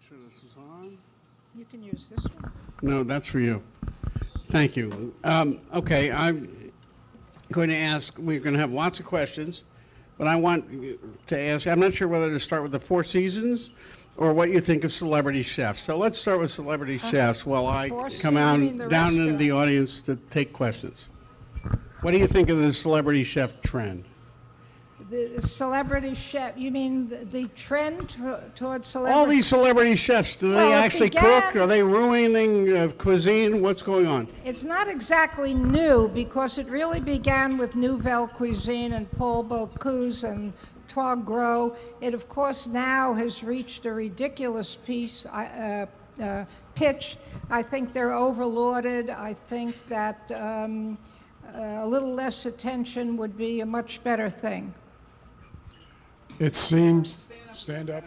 sure this is on. You can use this one. No, that's for you. Thank you. Okay, I'm going to ask, we're going to have lots of questions, but I want to ask, I'm not sure whether to start with the Four Seasons or what you think of celebrity chefs. So let's start with celebrity chefs while I come You mean the down into restaurant. the audience to take questions. What do you think of the celebrity chef trend? The celebrity chef, you mean the trend towards celebrity? All these celebrity chefs, do they Well, it actually began- cook? Are they ruining cuisine? What's going on? It's not exactly new because it really began with Nouvelle Cuisine and Paul Bocuse and Trois Gros. It, of course, now has reached a ridiculous pitch. I think they're overlauded. I think that a little less attention would be a much better thing. It seems, stand up,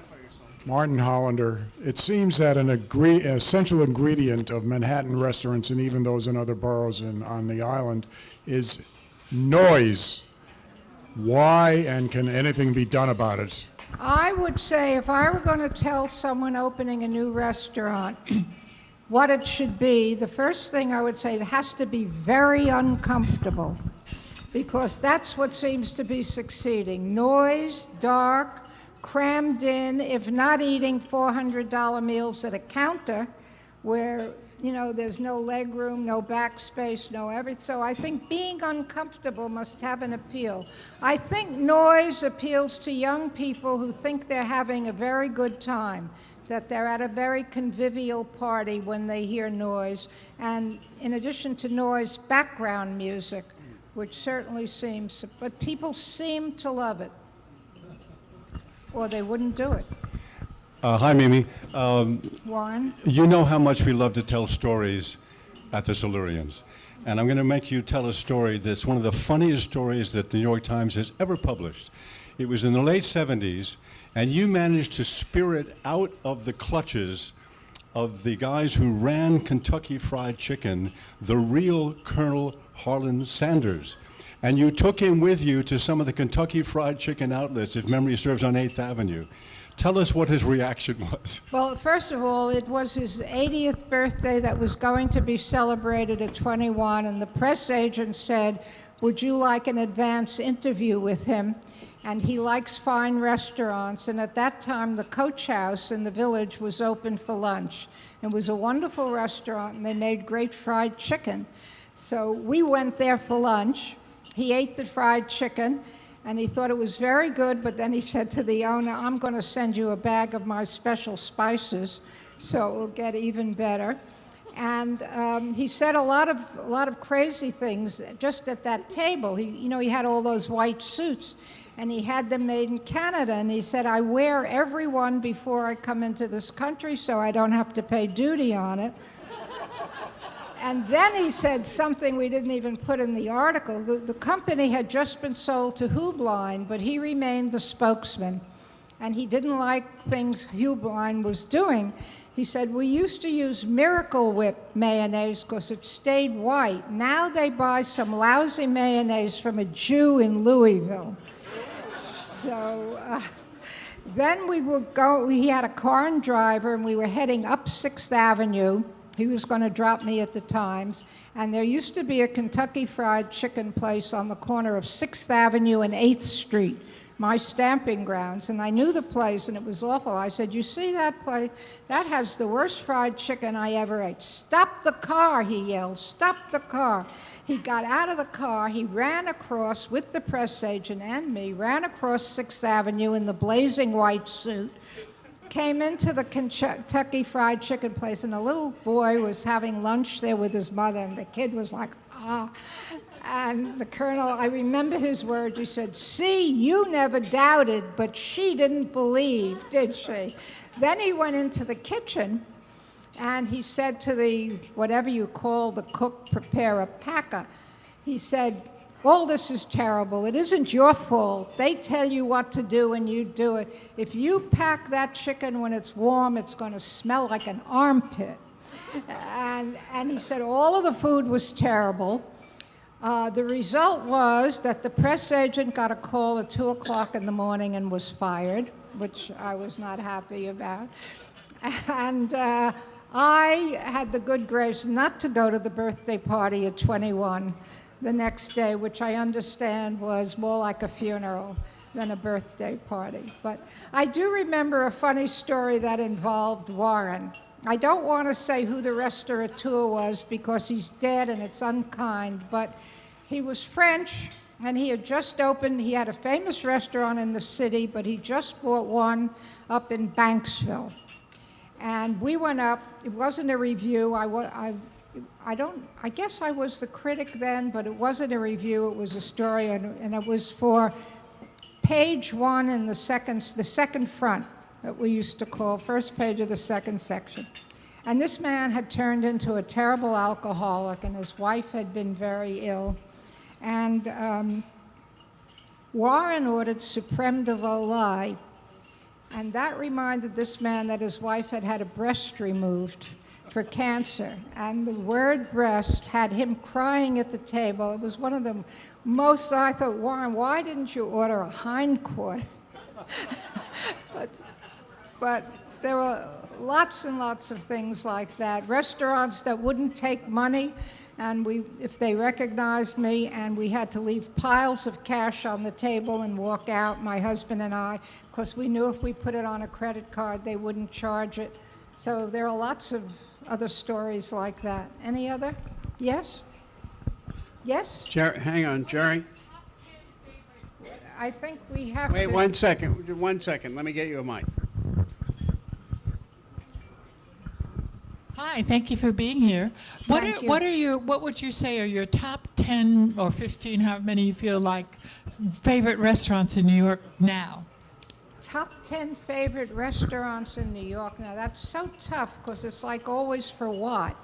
Martin Hollander, it seems that an essential ingredient of Manhattan restaurants and even those in other boroughs on the island is noise. Why, and can anything be done about it? I would say if I were going to tell someone opening a new restaurant what it should be, the first thing I would say, it has to be very uncomfortable, because that's what seems to be succeeding. Noise, dark, crammed in, if not eating $400 meals at a counter where, you know, there's no leg room, no backspace, no everything. So I think being uncomfortable must have an appeal. I think noise appeals to young people who think they're having a very good time, that they're at a very convivial party when they hear noise. And in addition to noise, background music, which certainly seems, but people seem to love it, or they wouldn't do it. Hi, Mimi. Warren? You know how much we love to tell stories at the Silurians. And I'm going to make you tell a story that's one of the funniest stories that the New York Times has ever published. It was in the late 70s, and you managed to spirit out of the clutches of the guys who ran Kentucky Fried Chicken, the real Colonel Harlan Sanders. And you took him with you to some of the Kentucky Fried Chicken outlets, if memory serves, on 8th Avenue. Tell us what his reaction was. Well, first of all, it was his 80th birthday that was going to be celebrated at 21, and the press agent said, would you like an advance interview with him? And he likes fine restaurants, and at that time, the Coach House in the Village was open for lunch. It was a wonderful restaurant, and they made great fried chicken. So we went there for lunch. He ate the fried chicken, and he thought it was very good, but then he said to the owner, I'm going to send you a bag of my special spices, so it will get even better. And he said a lot of crazy things just at that table. He had all those white suits, and he had them made in Canada, and he said, I wear every one before I come into this country so I don't have to pay duty on it. And then he said something we didn't even put in the article. The company had just been sold to Hubline, but he remained the spokesman. And he didn't like things Hubline was doing. He said, we used to use Miracle Whip mayonnaise because it stayed white. Now they buy some lousy mayonnaise from a Jew in Louisville. So then he had a car and driver, and we were heading up 6th Avenue. He was going to drop me at the Times. And there used to be a Kentucky Fried Chicken place on the corner of 6th Avenue and 8th Street, my stamping grounds. And I knew the place, and it was awful. I said, you see that place? That has the worst fried chicken I ever ate. Stop the car, he yelled. Stop the car. He got out of the car. He ran across, with the press agent and me, ran across 6th Avenue in the blazing white suit, came into the Kentucky Fried Chicken place, and a little boy was having lunch there with his mother, and the kid was like, ah. And the colonel, I remember his words, he said, see, you never doubted, but she didn't believe, did she? Then he went into the kitchen, and he said to the, whatever you call the cook, preparer, packer, he said, all this is terrible. It isn't your fault. They tell you what to do and you do it. If you pack that chicken when it's warm, it's going to smell like an armpit. And he said all of the food was terrible. The result was that the press agent got a call at 2 o'clock in the morning and was fired, which I was not happy about. And I had the good grace not to go to the birthday party at 21 the next day, which I understand was more like a funeral than a birthday party. But I do remember a funny story that involved Warren. I don't want to say who the restaurateur was because he's dead and it's unkind, but he was French and he had just opened, he had a famous restaurant in the city, but he just bought one up in Banksville. And we went up, it wasn't a review, I guess I was the critic then, but it wasn't a review, it was a story, and it was for page one in the second front that we used to call, first page of the second section. And this man had turned into a terrible alcoholic, and his wife had been very ill. And Warren ordered supreme de volaille, and that reminded this man that his wife had had a breast removed for cancer. And the word breast had him crying at the table. It was one of the most, I thought, Warren, why didn't you order a hindquarter? But there were lots and lots of things like that. Restaurants that wouldn't take money, and if they recognized me, and we had to leave piles of cash on the table and walk out, my husband and I, because we knew if we put it on a credit card, they wouldn't charge it. So there are lots of other stories like that. Any other? Yes? Yes? Hang on, Jerry. I think we have Wait to... 1 second. 1 second. Let me get you a mic. Hi, thank you for being here. Thank you. What would you say are your top 10 or 15, however many you feel like, favorite restaurants in New York now? Top 10 favorite restaurants in New York. Now, that's so tough because it's like always for what?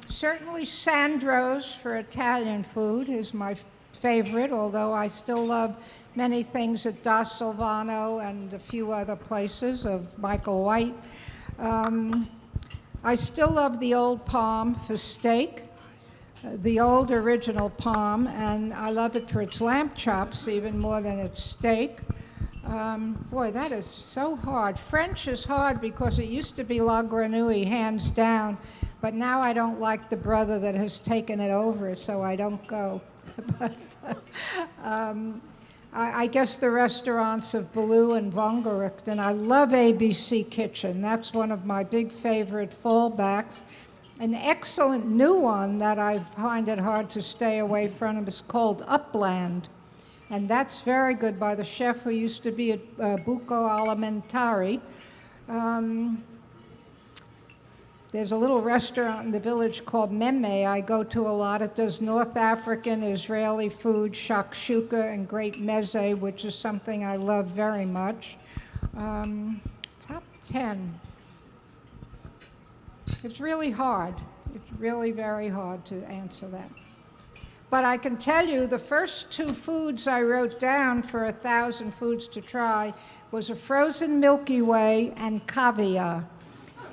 Certainly Sandro's for Italian food is my favorite, although I still love many things at Da Silvano and a few other places of Michael White. I still love the Old Palm for steak, the old original Palm, and I love it for its lamb chops even more than its steak. Boy, that is so hard. French is hard because it used to be La Grenouille, hands down, but now I don't like the brother that has taken it over, so I don't go. But I guess the restaurants of Ballou and Vongericht, and I love ABC Kitchen. That's one of my big favorite fallbacks. An excellent new one that I find it hard to stay away from is called Upland. And that's very good by the chef who used to be at Buco Alimentari. There's a little restaurant in the village called Meme I go to a lot. It does North African, Israeli food, shakshuka, and great meze, which is something I love very much. Top 10. It's really hard. It's really very hard to answer that. But I can tell you the first two foods I wrote down for 1,000 foods to try was a frozen Milky Way and caviar.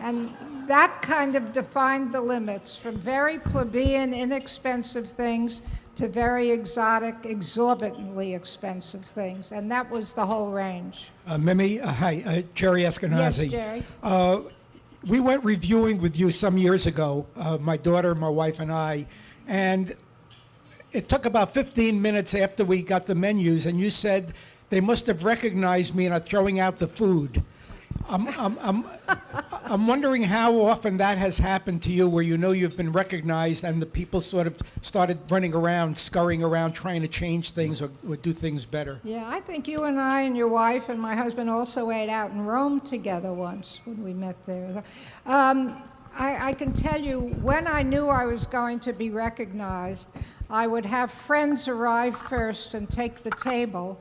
And that kind of defined the limits from very plebeian, inexpensive things to very exotic, exorbitantly expensive things. And that was the whole range. Mimi, hi, Jerry Eskenazi. Yes, Jerry. We went reviewing with you some years ago, my daughter, my wife, and I, and it took about 15 minutes after we got the menus, and you said they must have recognized me and are throwing out the food. I'm wondering how often that has happened to you, where you know you've been recognized and the people sort of started running around, scurrying around, trying to change things or do things better. Yeah, I think you and I and your wife and my husband also ate out in Rome together once when we met there. I can tell you, when I knew I was going to be recognized, I would have friends arrive first and take the table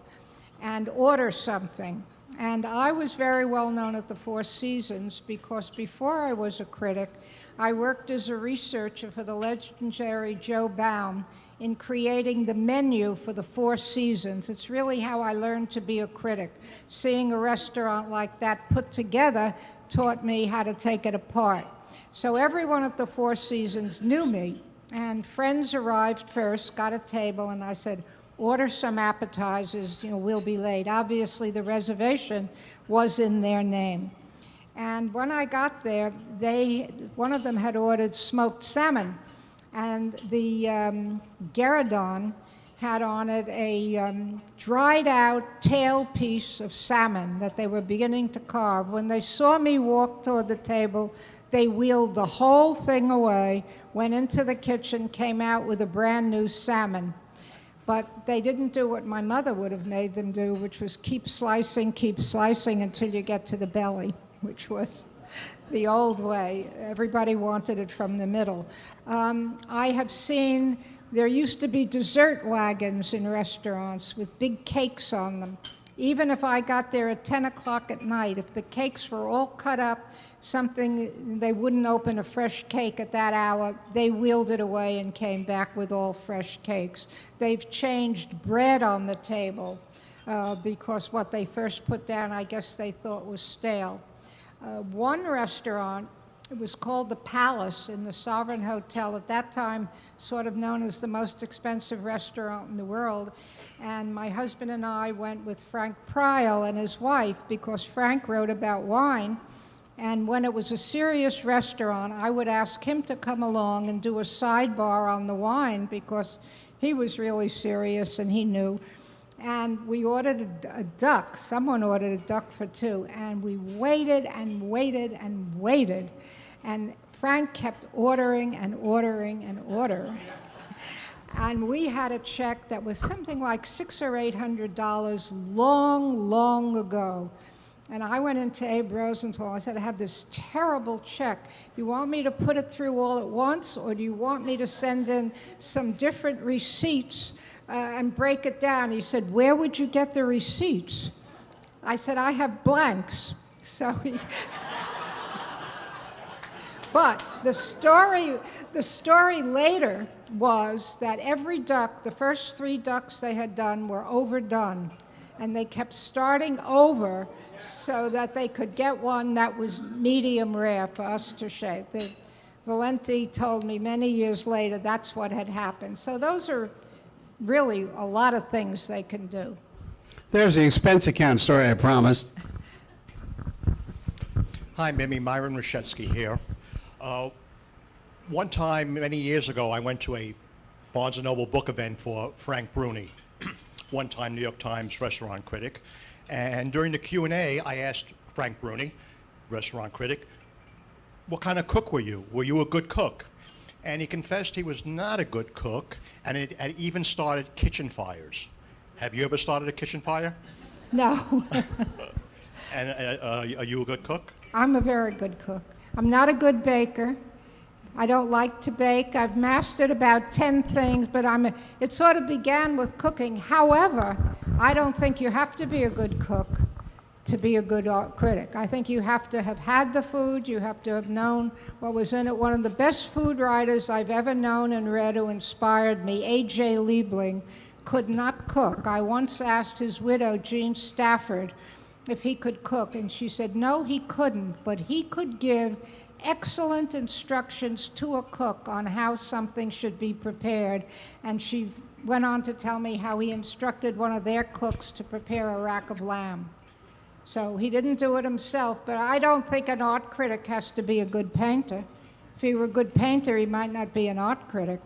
and order something. And I was very well known at the Four Seasons because before I was a critic, I worked as a researcher for the legendary Joe Baum in creating the menu for the Four Seasons. It's really how I learned to be a critic. Seeing a restaurant like that put together taught me how to take it apart. So everyone at the Four Seasons knew me, and friends arrived first, got a table, and I said, order some appetizers, we'll be late. Obviously, the reservation was in their name. And when I got there, one of them had ordered smoked salmon, and the Sheraton had on it a dried out tail piece of salmon that they were beginning to carve. When they saw me walk toward the table, they wheeled the whole thing away, went into the kitchen, came out with a brand new salmon. But they didn't do what my mother would have made them do, which was keep slicing until you get to the belly, which was the old way. Everybody wanted it from the middle. I have seen, there used to be dessert wagons in restaurants with big cakes on them. Even if I got there at 10 o'clock at night, if the cakes were all cut up, they wouldn't open a fresh cake at that hour, they wheeled it away and came back with all fresh cakes. They've changed bread on the table because what they first put down, I guess they thought was stale. One restaurant, it was called the Palace in the Sovereign Hotel, at that time sort of known as the most expensive restaurant in the world. And my husband and I went with Frank Pryal and his wife because Frank wrote about wine. And when it was a serious restaurant, I would ask him to come along and do a sidebar on the wine because he was really serious and he knew. And we ordered a duck. Someone ordered a duck for two. And we waited and waited and waited. And Frank kept ordering and ordering and ordering. And we had a check that was something like $600 or $800 long, long ago. And I went into Abe Rosenthal. I said, I have this terrible check. You want me to put it through all at once, or do you want me to send in some different receipts and break it down? He said, where would you get the receipts? I said, I have blanks. So he... But the story later was that every duck, the first 3 ducks they had done were overdone. And they kept starting over so that they could get one that was medium rare for us to shake. Valenti told me many years later that's what had happened. So those are really a lot of things they can do. There's the expense account story I promised. Hi, Mimi. Myron Rashetsky here. One time, many years ago, I went to a Barnes & Noble book event for Frank Bruni, one-time New York Times restaurant critic. And during the Q&A, I asked Frank Bruni, restaurant critic, what kind of cook were you? Were you a good cook? And he confessed he was not a good cook, and it had even started kitchen fires. Have you ever started a kitchen fire? No. And are you a good cook? I'm a very good cook. I'm not a good baker. I don't like to bake. I've mastered about 10 things, but it sort of began with cooking. However, I don't think you have to be a good cook to be a good critic. I think you have to have had the food, you have to have known what was in it. One of the best food writers I've ever known and read who inspired me, A.J. Liebling, could not cook. I once asked his widow, Jean Stafford, if he could cook, and she said, no, he couldn't, but he could give excellent instructions to a cook on how something should be prepared. And she went on to tell me how he instructed one of their cooks to prepare a rack of lamb. So he didn't do it himself, but I don't think an art critic has to be a good painter. If he were a good painter, he might not be an art critic.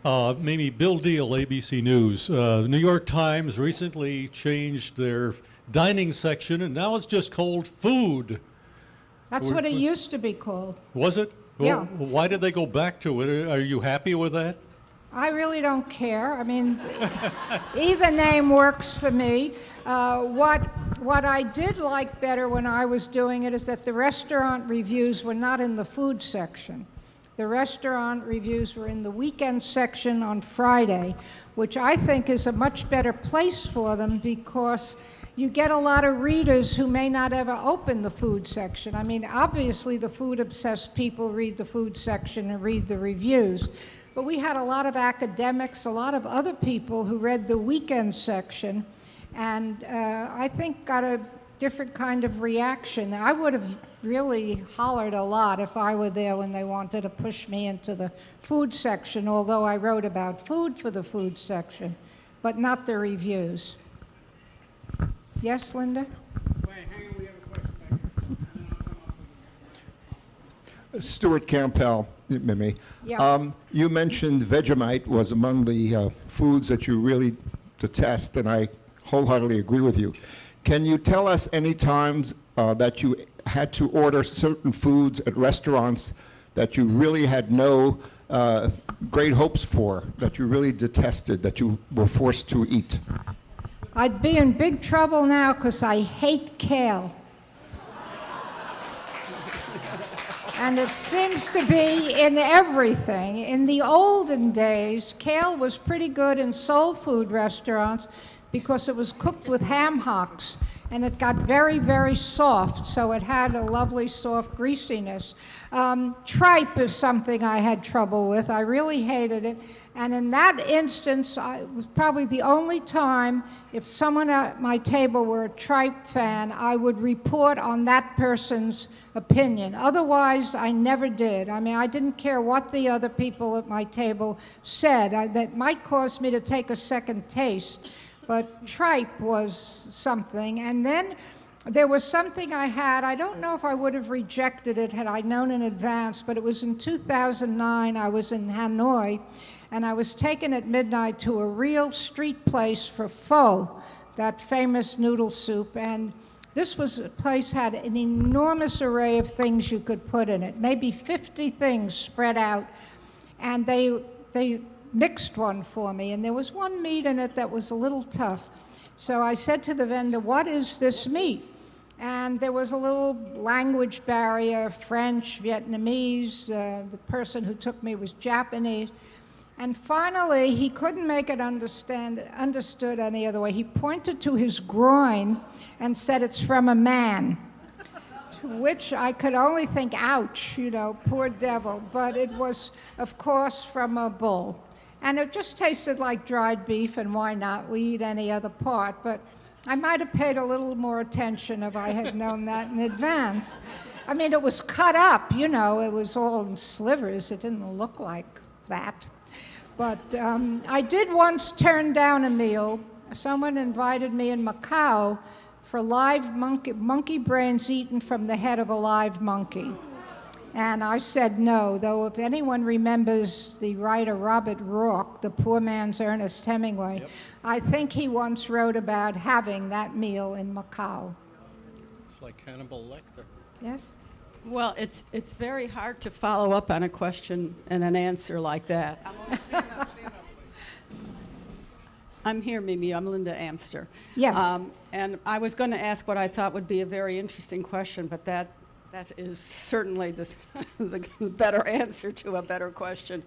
Maybe Bill Deal, ABC News. The New York Times recently changed their dining section, and now it's just called food. That's what it used to be called. Was it? Yeah. Well, why did they go back to it? Are you happy with that? I really don't care. I mean, either name works for me. What I did like better when I was doing it is that the restaurant reviews were not in the food section. The restaurant reviews were in the weekend section on Friday, which I think is a much better place for them because you get a lot of readers who may not ever open the food section. I mean, obviously the food-obsessed people read the food section and read the reviews, but we had a lot of academics, a lot of other people who read the weekend section, and I think got a different kind of reaction. I would have really hollered a lot if I were there when they wanted to push me into the food section, although I wrote about food for the food section, but not the reviews. Yes, Linda? Wait, hang on, we have a Stuart Campbell, Mimi. Yeah. You mentioned Vegemite was among the foods that you really detest, and I wholeheartedly agree with you. Can you tell us any times that you had to order certain foods at restaurants that you really had no great hopes for, that you really detested, that you were forced to eat? I'd be in big trouble now because I hate kale. And it seems to be in everything. In the olden days, kale was pretty good in soul food restaurants because it was cooked with ham hocks, and it got very, very soft, so it had a lovely soft greasiness. Tripe is something I had trouble with. I really hated it. And in that instance, it was probably the only time if someone at my table were a tripe fan, I would report on that person's opinion. Otherwise, I never did. I mean, I didn't care what the other people at my table said. That might cause me to take a second taste, but tripe was something. And then there was something I had, I don't know if I would have rejected it had I known in advance, but it was in 2009, I was in Hanoi, and I was taken at midnight to a real street place for pho, that famous noodle soup, and this was a place had an enormous array of things you could put in it, maybe 50 things spread out, and they mixed one for me, and there was one meat in it that was a little tough. So I said to the vendor, "What is this meat?" And there was a little language barrier, French, Vietnamese, the person who took me was Japanese. And finally, he couldn't make it understood any other way. He pointed to his groin and said, "It's from a man." To which I could only think, ouch, you know, poor devil. But it was, of course, from a bull. And it just tasted like dried beef, and why not? We eat any other part. But I might have paid a little more attention if I had known that in advance. I mean, it was cut up, you know, it was all in slivers. It didn't look like that. But I did once turn down a meal. Someone invited me in Macau for live monkey brains eaten from the head of a live monkey. And I said no, though if anyone remembers the writer Robert Rourke, the poor man's Ernest Hemingway, yep. I think he once wrote about having that meal in Macau. It's like Hannibal Lecter. Yes? Well, it's very hard to follow up on a question and an answer like that. I'm here, Mimi. I'm Linda Amster. Yes. And I was going to ask what I thought would be a very interesting question, but that is certainly the better answer to a better question.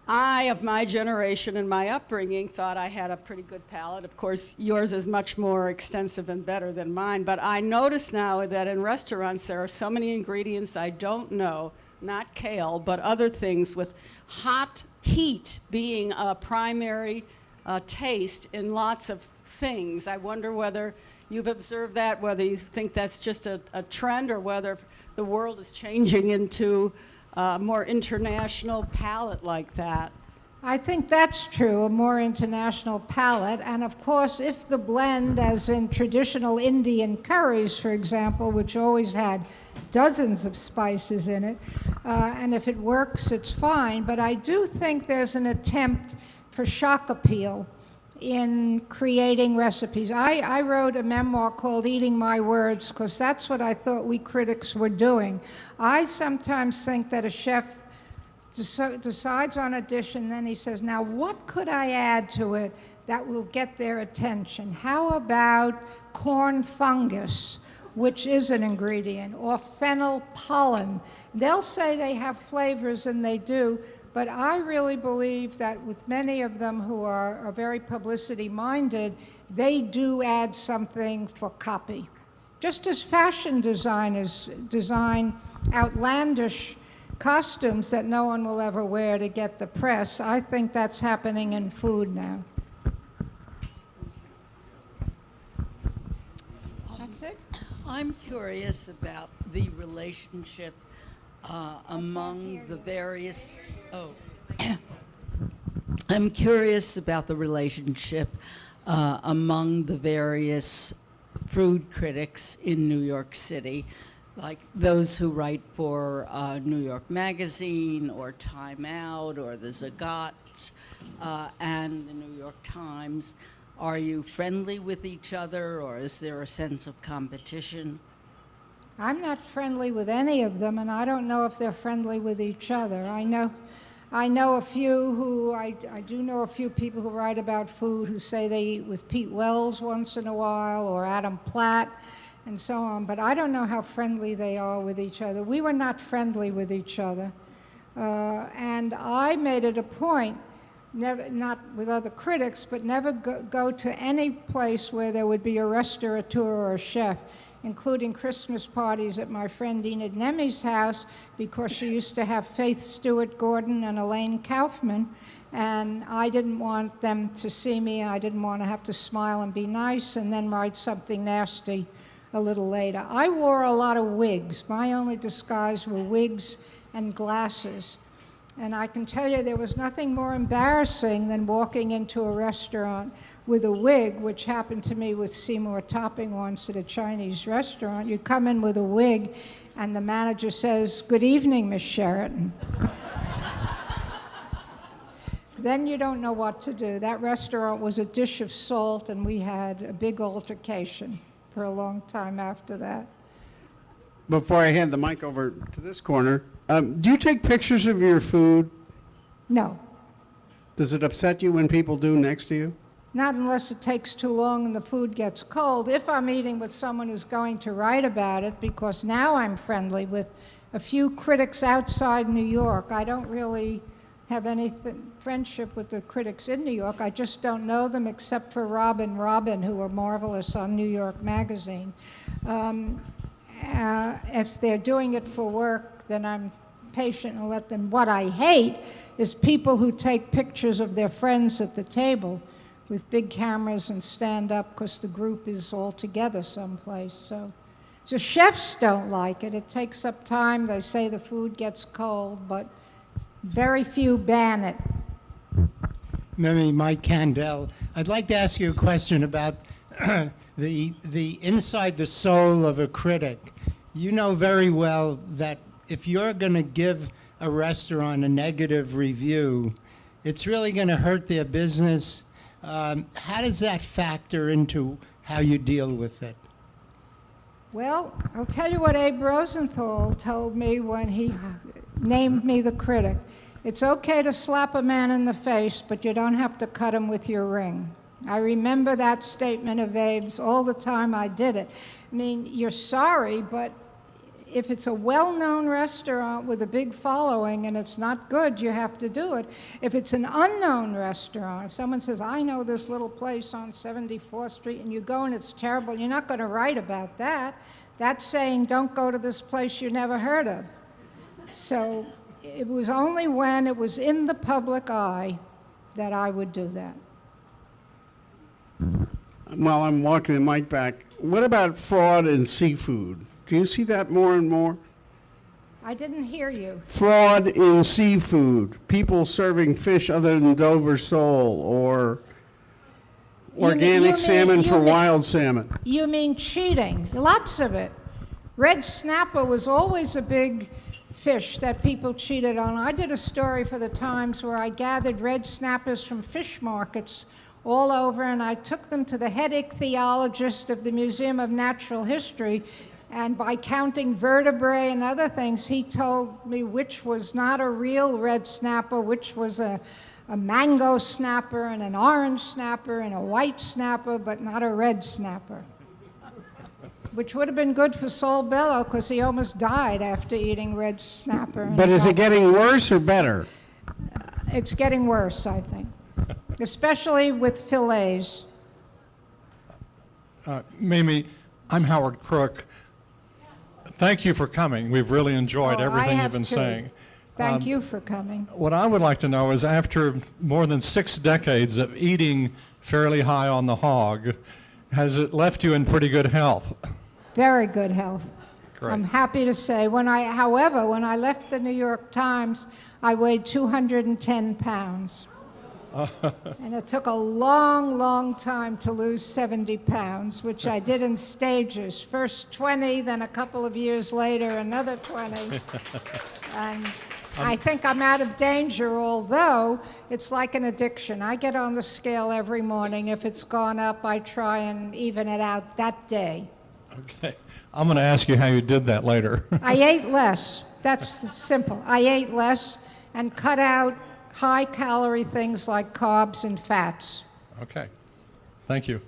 I, of my generation and my upbringing, thought I had a pretty good palate. Of course, yours is much more extensive and better than mine, but I notice now that in restaurants there are so many ingredients I don't know, not kale, but other things, with heat being a primary taste in lots of things. I wonder whether you've observed that, whether you think that's just a trend, or whether the world is changing into a more international palate like that. I think that's true, a more international palate. And of course, if the blend, as in traditional Indian curries, for example, which always had dozens of spices in it, and if it works, it's fine. But I do think there's an attempt for shock appeal in creating recipes. I wrote a memoir called Eating My Words because that's what I thought we critics were doing. I sometimes think that a chef decides on a dish and then he says, now what could I add to it that will get their attention? How about corn fungus, which is an ingredient, or fennel pollen? They'll say they have flavors, and they do, but I really believe that with many of them who are very publicity-minded, they do add something for copy. Just as fashion designers design outlandish costumes that no one will ever wear to get the press, I think that's happening in food now. That's it? I'm curious about the relationship among the various, I'm curious about the relationship among the various food critics in New York City. like those who write for New York Magazine or Time Out or the Zagat and the New York Times. Are you friendly with each other, or is there a sense of competition? I'm not friendly with any of them, and I don't know if they're friendly with each other. I know a few who, I do know a few people who write about food who say they eat with Pete Wells once in a while, or Adam Platt, and so on, but I don't know how friendly they are with each other. We were not friendly with each other. And I made it a point, never, not with other critics, but never go to any place where there would be a restaurateur or a chef, including Christmas parties at my friend Enid Nemi's house, because she used to have Faith Stewart Gordon and Elaine Kaufman, and I didn't want them to see me. I didn't want to have to smile and be nice and then write something nasty a little later. I wore a lot of wigs. My only disguise were wigs and glasses. And I can tell you there was nothing more embarrassing than walking into a restaurant with a wig, which happened to me with Seymour Topping once at a Chinese restaurant. You come in with a wig, and the manager says, "Good evening, Miss Sheraton." Then you don't know what to do. That restaurant was a dish of salt, and we had a big altercation for a long time after that. Before I hand the mic over to this corner, do you take pictures of your food? No, Does it upset you when people do next to you? not unless it takes too long and the food gets cold. If I'm eating with someone who's going to write about it, because now I'm friendly with a few critics outside New York. I don't really have any friendship with the critics in New York. I just don't know them except for Rob and Robin, who are marvelous on New York Magazine. If they're doing it for work, then I'm patient and let them. What I hate is people who take pictures of their friends at the table with big cameras and stand up because the group is all together someplace. So chefs don't like it. It takes up time. They say the food gets cold, but very few ban it. Mimi, Mike Candell. I'd like to ask you a question about the inside the soul of a critic. You know very well that if you're going to give a restaurant a negative review, it's really going to hurt their business. How does that factor into how you deal with it? Well, I'll tell you what Abe Rosenthal told me when he named me the critic. It's okay to slap a man in the face, but you don't have to cut him with your ring. I remember that statement of Abe's all the time I did it. I mean, you're sorry, but if it's a well-known restaurant with a big following and it's not good, you have to do it. If it's an unknown restaurant, if someone says, I know this little place on 74th Street, and you go and it's terrible, you're not going to write about that. That's saying, don't go to this place you never heard of. So it was only when it was in the public eye that I would do that. While I'm walking the mic back, what about fraud in seafood? Do you see that more and more? I didn't hear you. Fraud in seafood. People serving fish other than Dover sole or organic salmon for wild salmon. You mean cheating? Lots of it. Red snapper was always a big fish that people cheated on. I did a story for the Times where I gathered red snappers from fish markets all over, and I took them to the head ichthyologist of the Museum of Natural History, and by counting vertebrae and other things, he told me which was not a real red snapper, which was a mango snapper and an orange snapper and a white snapper, but not a red snapper. Which would have been good for Saul Bellow, because he almost died after eating red snapper. But is it getting worse or better? It's getting worse, I think, especially with fillets. Mimi, I'm Howard Crook. Thank you for coming. We've really enjoyed everything you've been saying. Thank you for coming. What I would like to know is, after more than 6 decades of eating fairly high on the hog, has it left you in pretty good health? Very good health. Great. I'm happy to say. However, when I left the New York Times, I weighed 210 pounds. And it took a long, long time to lose 70 pounds, which I did in stages. First 20, then a couple of years later, another 20. And I think I'm out of danger, although it's like an addiction. I get on the scale every morning. If it's gone up, I try and even it out that day. Okay. I'm going to ask you how you did that later. I ate less. That's simple. I ate less and cut out high-calorie things like carbs and fats. Okay. Thank you.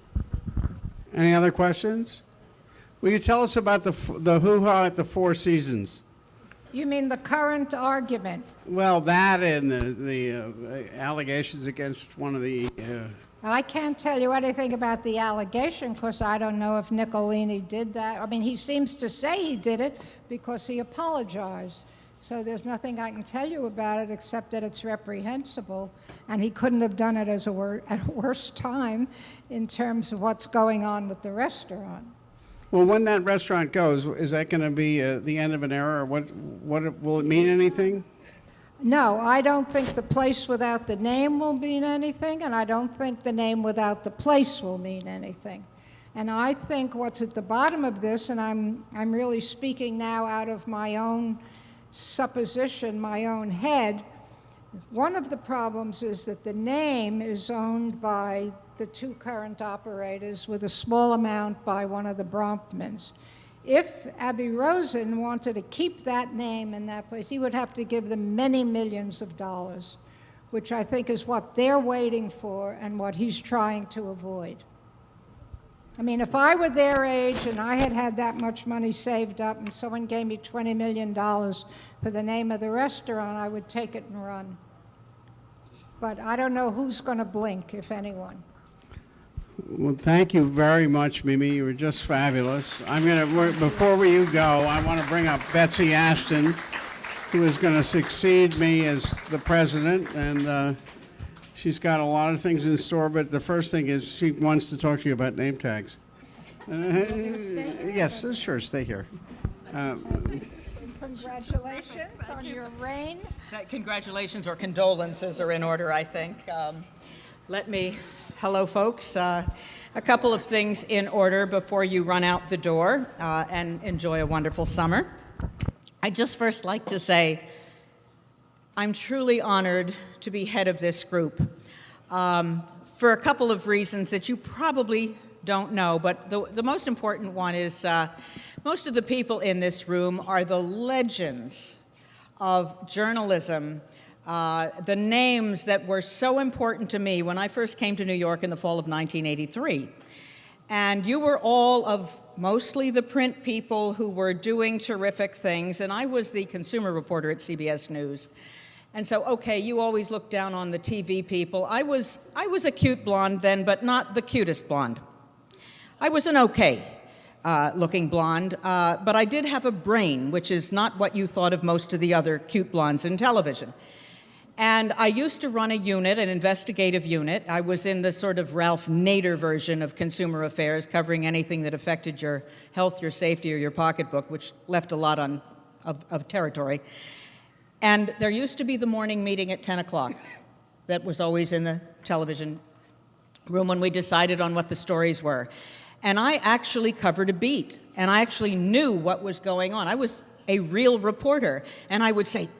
Any other questions? Will you tell us about the hoo-ha at the Four Seasons? You mean the current argument? Well, that and the allegations against one of the... I can't tell you anything about the allegation because I don't know if Nicolini did that. I mean, he seems to say he did it because he apologized. So there's nothing I can tell you about it except that it's reprehensible, and he couldn't have done it at a worse time in terms of what's going on with the restaurant. Well, when that restaurant goes, is that going to be the end of an era, or will it mean anything? No, I don't think the place without the name will mean anything, and I don't think the name without the place will mean anything. And I think what's at the bottom of this, and I'm really speaking now out of my own supposition, my own head, one of the problems is that the name is owned by the two current operators with a small amount by one of the Bronfmans. If Abbey Rosen wanted to keep that name in that place, he would have to give them many millions of dollars, which I think is what they're waiting for and what he's trying to avoid. I mean, if I were their age and I had had that much money saved up and someone gave me $20 million for the name of the restaurant, I would take it and run. But I don't know who's going to blink, if anyone. Well, thank you very much, Mimi. You were just fabulous. Before you go, I want to bring up Betsy Ashton, who is going to succeed me as the president, and she's got a lot of things in store, but the first thing is she wants to talk to you about name tags. Yes, sure, stay here. Congratulations on your reign. Congratulations or condolences are in order, I think. Hello folks. A couple of things in order before you run out the door and enjoy a wonderful summer. I'd just first like to say I'm truly honored to be head of this group for a couple of reasons that you probably don't know, but the most important one is most of the people in this room are the legends of journalism, the names that were so important to me when I first came to New York in the fall of 1983. And you were all of mostly the print people who were doing terrific things, and I was the consumer reporter at CBS News. And so, okay, you always look down on the TV people. I was a cute blonde then, but not the cutest blonde. I was an okay looking blonde, but I did have a brain, which is not what you thought of most of the other cute blondes in television. And I used to run a unit, an investigative unit. I was in the sort of Ralph Nader version of consumer affairs, covering anything that affected your health, your safety, or your pocketbook, which left a lot of territory. And there used to be the morning meeting at 10 o'clock. That was always in the television room when we decided on what the stories were. And I actually covered a beat, and I actually knew what was going on. I was a real reporter, and I would say,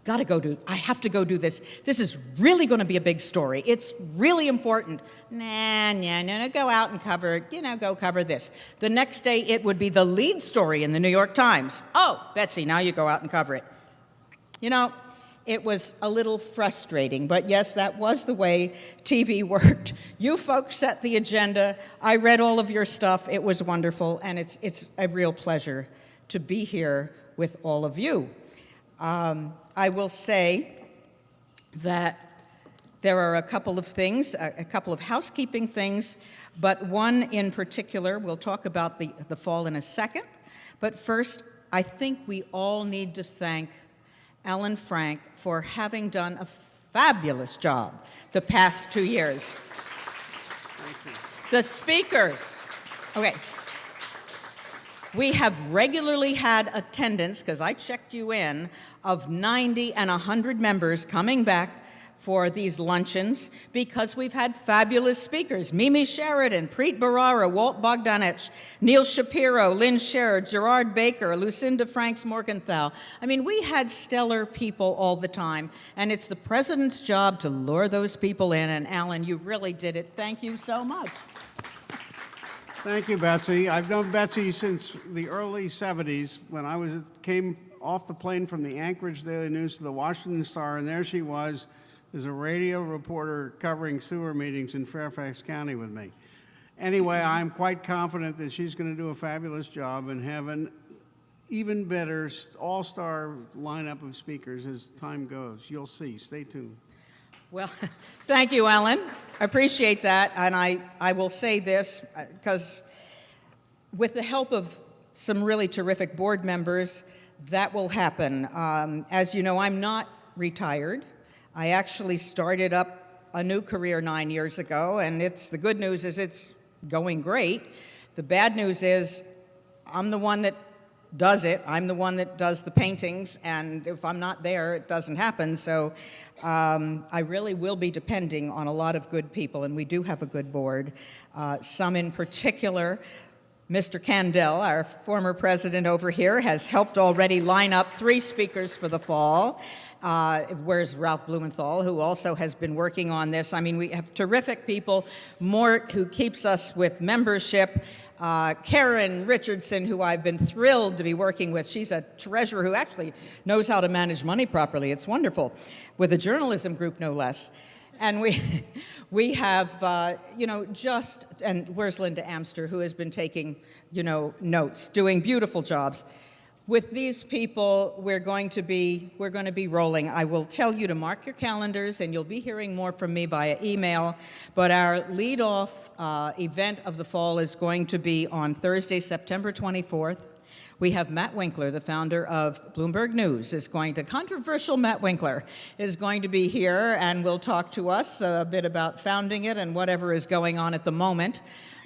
I have to go do this. This is really going to be a big story. It's really important. No, go out and cover, go cover this. The next day, it would be the lead story in the New York Times. Oh, Betsy, now you go out and cover it. It was a little frustrating, but yes, that was the way TV worked. You folks set the agenda. I read all of your stuff. It was wonderful, and it's a real pleasure to be here with all of you. I will say that there are a couple of things, a couple of housekeeping things, but one in particular, we'll talk about the fall in a second. But first, I think we all need to thank Ellen Frank for having done a fabulous job the past 2 years. Thank you. The speakers. Okay. We have regularly had attendance, because I checked you in, of 90 and 100 members coming back for these luncheons because we've had fabulous speakers. Mimi Sheraton, Preet Bharara, Walt Bogdanich, Neil Shapiro, Lynn Scherer, Gerard Baker, Lucinda Franks Morgenthau. I mean, we had stellar people all the time, and it's the president's job to lure those people in, and Alan, you really did it. Thank you so much. Thank you, Betsy. I've known Betsy since the early 70s when I came off the plane from the Anchorage Daily News to the Washington Star, and there she was as a radio reporter covering sewer meetings in Fairfax County with me. Anyway, I'm quite confident that she's going to do a fabulous job and have an even better all-star lineup of speakers as time goes. You'll see. Stay tuned. Well, thank you, Ellen. I appreciate that. And I will say this, because with the help of some really terrific board members, that will happen. As you know, I'm not retired. I actually started up a new career 9 years ago, and the good news is it's going great. The bad news is I'm the one that does it. I'm the one that does the paintings, and if I'm not there, it doesn't happen. So I really will be depending on a lot of good people, and we do have a good board. Some in particular, Mr. Kandel, our former president over here, has helped already line up 3 speakers for the fall. Where's Ralph Blumenthal, who also has been working on this. I mean, we have terrific people. Mort, who keeps us with membership. Karen Richardson, who I've been thrilled to be working with. She's a treasurer who actually knows how to manage money properly. It's wonderful, with a journalism group, no less. And we have, and where's Linda Amster, who has been taking, notes, doing beautiful jobs. With these people, we're going to be rolling. I will tell you to mark your calendars, and you'll be hearing more from me via email. But our lead-off event of the fall is going to be on Thursday, September 24th. We have Matt Winkler, the founder of Bloomberg News, the controversial Matt Winkler, is going to be here and will talk to us a bit about founding it and whatever is going on at the moment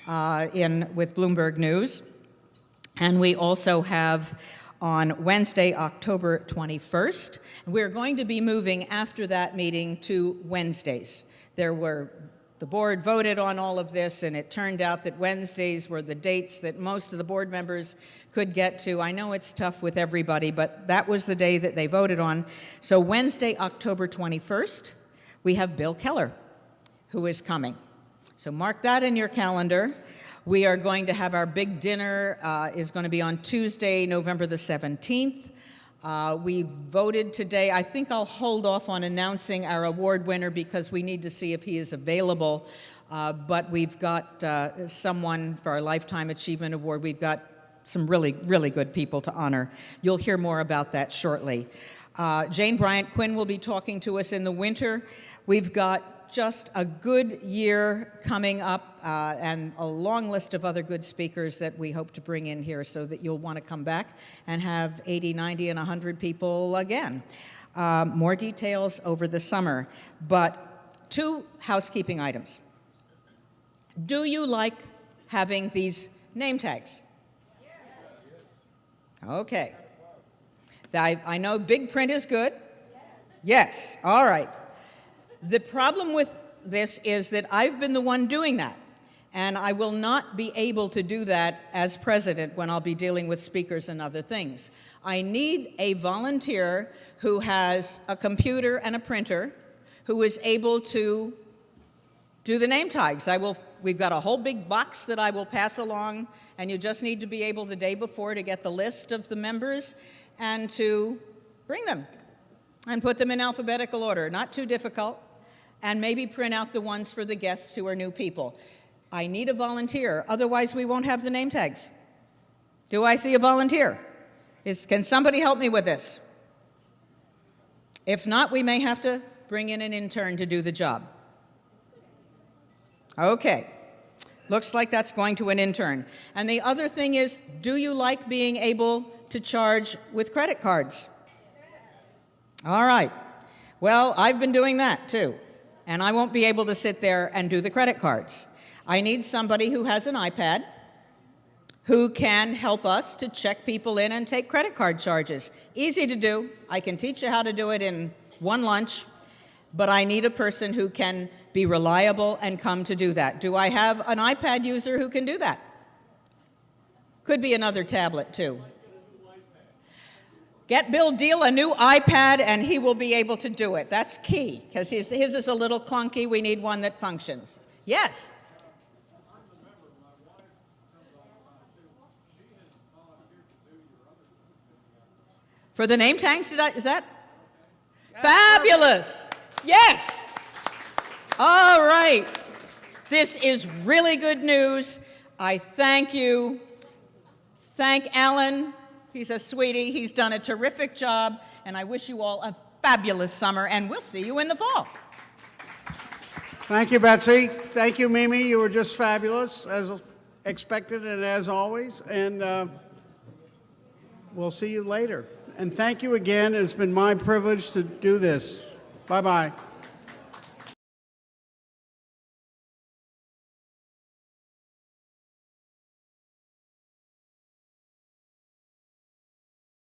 with Bloomberg News. And we also have on Wednesday, October 21st. We're going to be moving after that meeting to Wednesdays. The board voted on all of this, and it turned out that Wednesdays were the dates that most of the board members could get to. I know it's tough with everybody, but that was the day that they voted on. So Wednesday, October 21st, we have Bill Keller, who is coming. So mark that in your calendar. We are going to have our big dinner, is going to be on Tuesday, November the 17th. We voted today. I think I'll hold off on announcing our award winner because we need to see if he is available. But we've got someone for our Lifetime Achievement Award. We've got some really, really good people to honor. You'll hear more about that shortly. Jane Bryant Quinn will be talking to us in the winter. We've got just a good year coming up and a long list of other good speakers that we hope to bring in here so that you'll want to come back and have 80, 90, and 100 people again. More details over the summer, but 2 housekeeping items. Do you like having these name tags? Okay. I know big print is good. Yes. All right. The problem with this is that I've been the one doing that, and I will not be able to do that as president when I'll be dealing with speakers and other things. I need a volunteer who has a computer and a printer who is able to do the name tags. We've got a whole big box that I will pass along, and you just need to be able the day before to get the list of the members and to bring them and put them in alphabetical order. Not too difficult. And maybe print out the ones for the guests who are new people. I need a volunteer, otherwise we won't have the name tags. Do I see a volunteer? Can somebody help me with this? If not, we may have to bring in an intern to do the job. Okay, looks like that's going to an intern. And the other thing is, do you like being able to charge with credit cards? All right, well, I've been doing that too. And I won't be able to sit there and do the credit cards. I need somebody who has an iPad, who can help us to check people in and take credit card charges. Easy to do. I can teach you how to do it in one lunch. but I need a person who can be reliable and come to do that. Do I have an iPad user who can do that? Could be another tablet, too. Get Bill Deal a new iPad, and he will be able to do it. That's key, because his is a little clunky. We need one that functions. Yes? For the name tags, is that? Fabulous! Yes! All right. This is really good news. I thank you. Thank Alan. He's a sweetie. He's done a terrific job, and I wish you all a fabulous summer, and we'll see you in the fall. Thank you, Betsy. Thank you, Mimi. You were just fabulous, as expected and as always. And we'll see you later. And thank you again. It's been my privilege to do this. Bye-bye.